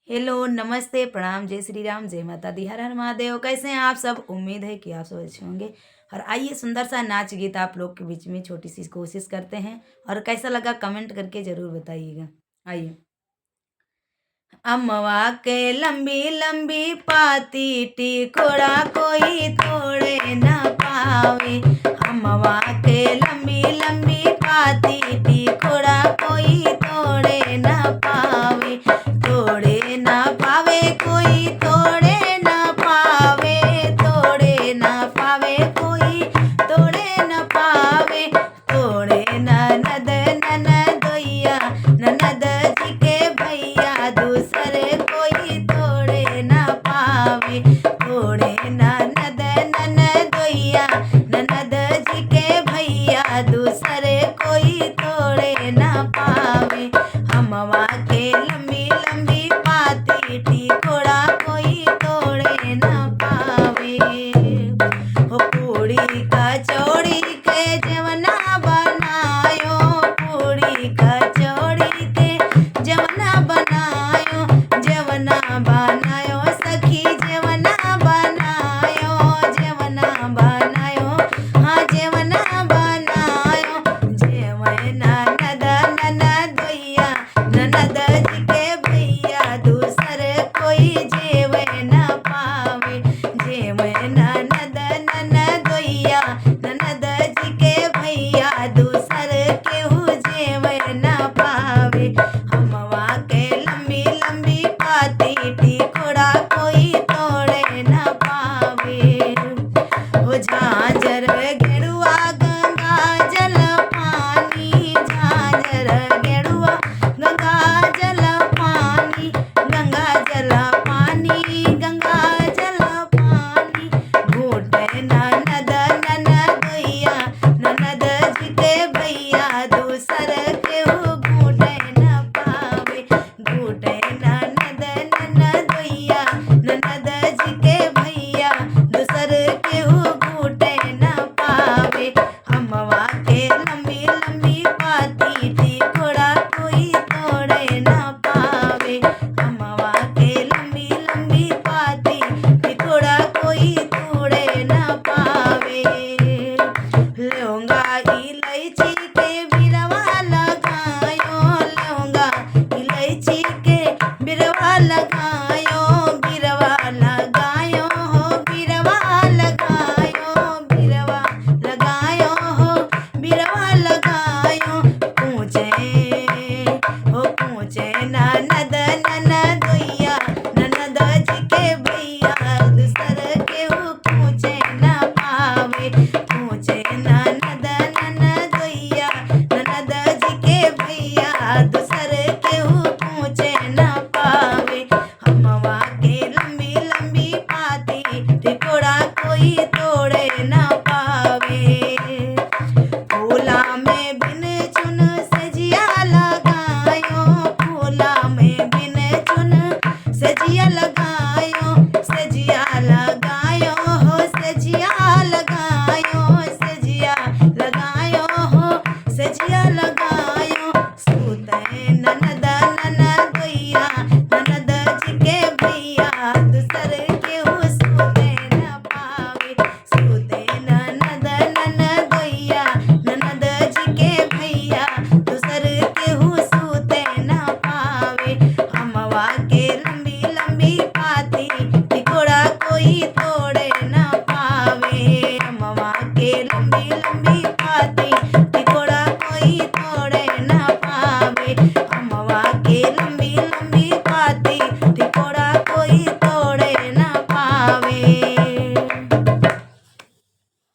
Hello, नमस्ते, प्रणाम, जय श्री राम, जय माता दी, हर हर महादेव। कैसे हैं आप सब? उम्मीद है कि आप सब अच्छे होंगे। और आइए सुंदर सा नाच गीत आप लोग के बीच में छोटी सी कोशिश करते हैं और कैसा लगा कमेंट करके ज़रूर बताइएगा। आइए। अमवा के लंबी लंबी पाती टिकोड़ा कोई तोड़े न पावे। अमवा के लंबी लंबी पाती टिकोड़ा कोई तोड़े न पावे। तोड़े न पावे कोई तोड़े न पावे। तोड़े न पावे कोई तोड़े न पावे। तोड़े ननद ननदोइया ननद जी के भैया दूसरे कोई तोड़े न पावे। तोड़े ननद ननदोइया ननद जी के भैया दूसरे कोई तोड़े न पावे। हमवा के लंबी लंबी पाती टिकोड़ा कोई तोड़े न पावे। हो पूड़ी कचौड़ी के जवना बनायो। पूड़ी कचौड़ी के जवना बनायो। जवना बनायो सखी जवना बनायो। जवना बनायो हाँ जवना बनायो। जेवना ननद ननदोइया ननद जी के भैया दूसरे कोई जेवे न पावे। जेवना ननद ननदोइया ननद जी के भैया दूसरे केहू जेवे न पावे। हमवा के लंबी लंबी पाती टिकोड़ा कोई तोड़े न पावे। हो झांझर गेरुआ गंगा जल पानी। झांझर गेरुआ गंगा जल पानी। गंगा जल पानी गंगा जल पानी। घूटे ननद ननदोइया ननद जी के भैया दूसर केहू घूटे न पावे। घूटे ननद ननदोइया ननद जी के भैया दूसर केहू घूटे न पावे। हमवा के लंबी लंबी पाती टिकोड़ा कोई तोड़े न पावे। हमवा के लंबी लंबी पाती टिकोड़ा कोई तोड़े न पावे। लौंगा इलायची के बिरवा लगायो। लौंगा इलायची के बिरवा लगायो। बिरवा लगायो हो बिरवा लगायो। बिरवा लगायो हो बिरवा लगायो। पूछे हो पूछे नाना